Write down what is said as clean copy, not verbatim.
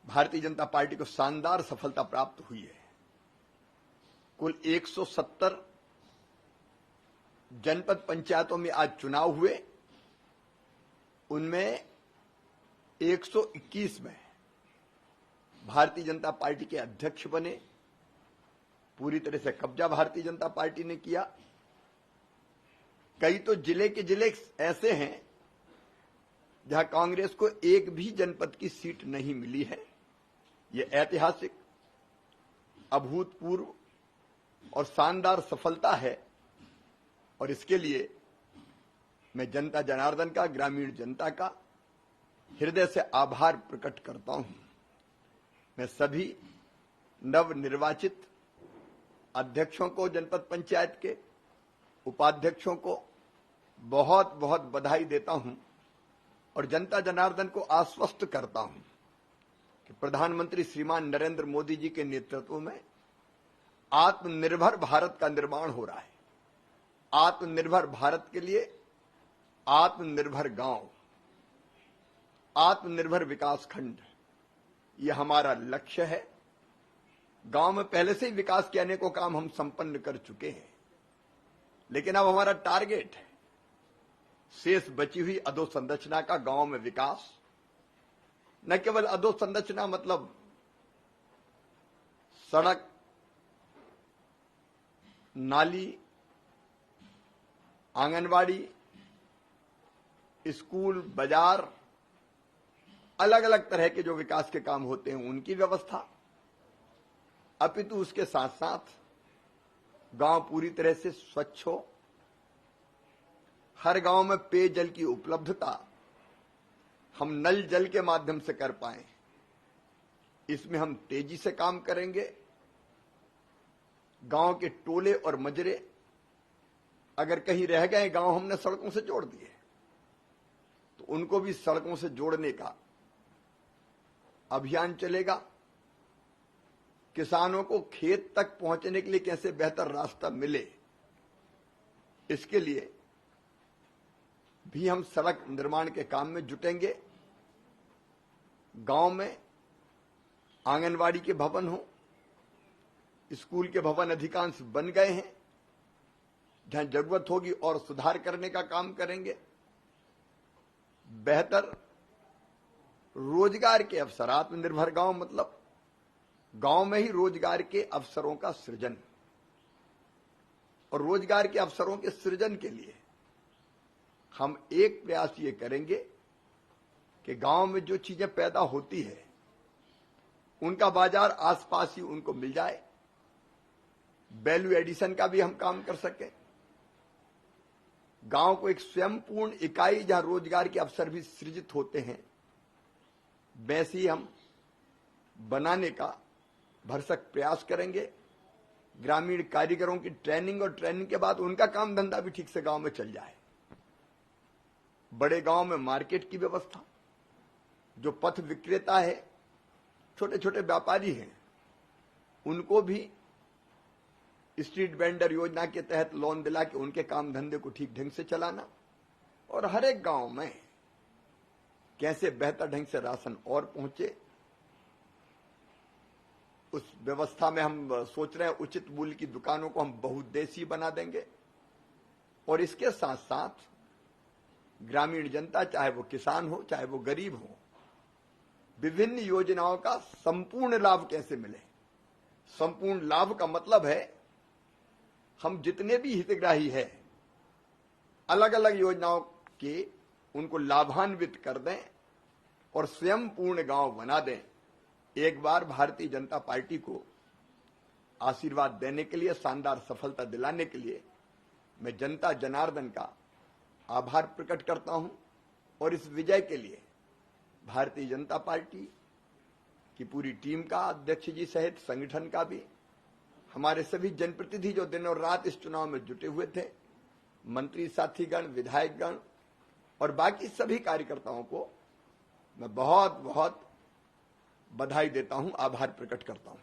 Bharatiya Janata party को शानदार सफलता प्राप्त हुई है। कुल 170 जनपद पंचायतों में आज चुनाव हुए, उनमें 121 में भारतीय जनता पार्टी के अध्यक्ष बने। पूरी तरह से कब्जा भारतीय जनता पार्टी ने किया। कई तो जिले के जिले ऐसे हैं जहां कांग्रेस को एक भी जनपद की सीट नहीं मिली है। यह ऐतिहासिक, अभूतपूर्व और शानदार सफलता है और इसके लिए मैं जनता जनार्दन का, ग्रामीण जनता का हृदय से आभार प्रकट करता हूं। मैं सभी नवनिर्वाचित अध्यक्षों को, जनपद पंचायत के उपाध्यक्षों को बहुत बहुत बधाई देता हूं और जनता जनार्दन को आश्वस्त करता हूं कि प्रधानमंत्री श्रीमान नरेंद्र मोदी जी के नेतृत्व में आत्मनिर्भर भारत का निर्माण हो रहा है। आत्मनिर्भर भारत के लिए आत्मनिर्भर गांव, आत्मनिर्भर विकास खंड, यह हमारा लक्ष्य है। गांव में पहले से ही विकास के अनेकों काम हम संपन्न कर चुके हैं, लेकिन अब हमारा टारगेट है शेष बची हुई अधोसंरचना का गांव में विकास। न केवल अधोसंरचना मतलब सड़क, नाली, आंगनवाड़ी, स्कूल, बाजार, अलग अलग तरह के जो विकास के काम होते हैं उनकी व्यवस्था, अपितु उसके साथ साथ गांव पूरी तरह से स्वच्छ हो, हर गांव में पेयजल की उपलब्धता हम नल जल के माध्यम से कर पाए, इसमें हम तेजी से काम करेंगे। गांव के टोले और मजरे अगर कहीं रह गए, गांव हमने सड़कों से जोड़ दिए, तो उनको भी सड़कों से जोड़ने का अभियान चलेगा। किसानों को खेत तक पहुंचने के लिए कैसे बेहतर रास्ता मिले, इसके लिए भी हम सड़क निर्माण के काम में जुटेंगे। गांव में आंगनवाड़ी के भवन हो, स्कूल के भवन अधिकांश बन गए हैं, जहां जरूरत होगी और सुधार करने का काम करेंगे। बेहतर रोजगार के अवसर, आत्मनिर्भर गांव मतलब गांव में ही रोजगार के अवसरों का सृजन, और रोजगार के अवसरों के सृजन के लिए हम एक प्रयास ये करेंगे कि गांव में जो चीजें पैदा होती है उनका बाजार आसपास ही उनको मिल जाए, वैल्यू एडिशन का भी हम काम कर सकें। गांव को एक स्वयंपूर्ण इकाई जहां रोजगार के अवसर भी सृजित होते हैं, वैसे ही हम बनाने का भरसक प्रयास करेंगे। ग्रामीण कारीगरों की ट्रेनिंग और ट्रेनिंग के बाद उनका काम धंधा भी ठीक से गांव में चल जाए। बड़े गांव में मार्केट की व्यवस्था, जो पथ विक्रेता है, छोटे छोटे व्यापारी हैं, उनको भी स्ट्रीट वेंडर योजना के तहत लोन दिला के उनके काम धंधे को ठीक ढंग से चलाना, और हर एक गांव में कैसे बेहतर ढंग से राशन और पहुंचे, उस व्यवस्था में हम सोच रहे हैं उचित मूल्य की दुकानों को हम बहुउद्देशीय बना देंगे। और इसके साथ साथ ग्रामीण जनता, चाहे वो किसान हो चाहे वो गरीब हो, विभिन्न योजनाओं का संपूर्ण लाभ कैसे मिले। संपूर्ण लाभ का मतलब है हम जितने भी हितग्राही हैं अलग अलग योजनाओं के, उनको लाभान्वित कर दें और स्वयं पूर्ण गांव बना दें। एक बार भारतीय जनता पार्टी को आशीर्वाद देने के लिए, शानदार सफलता दिलाने के लिए मैं जनता जनार्दन का आभार प्रकट करता हूं और इस विजय के लिए भारतीय जनता पार्टी की पूरी टीम का, अध्यक्ष जी सहित संगठन का भी, हमारे सभी जनप्रतिनिधि जो दिन और रात इस चुनाव में जुटे हुए थे, मंत्री साथीगण, विधायकगण और बाकी सभी कार्यकर्ताओं को मैं बहुत बहुत बधाई देता हूं, आभार प्रकट करता हूं।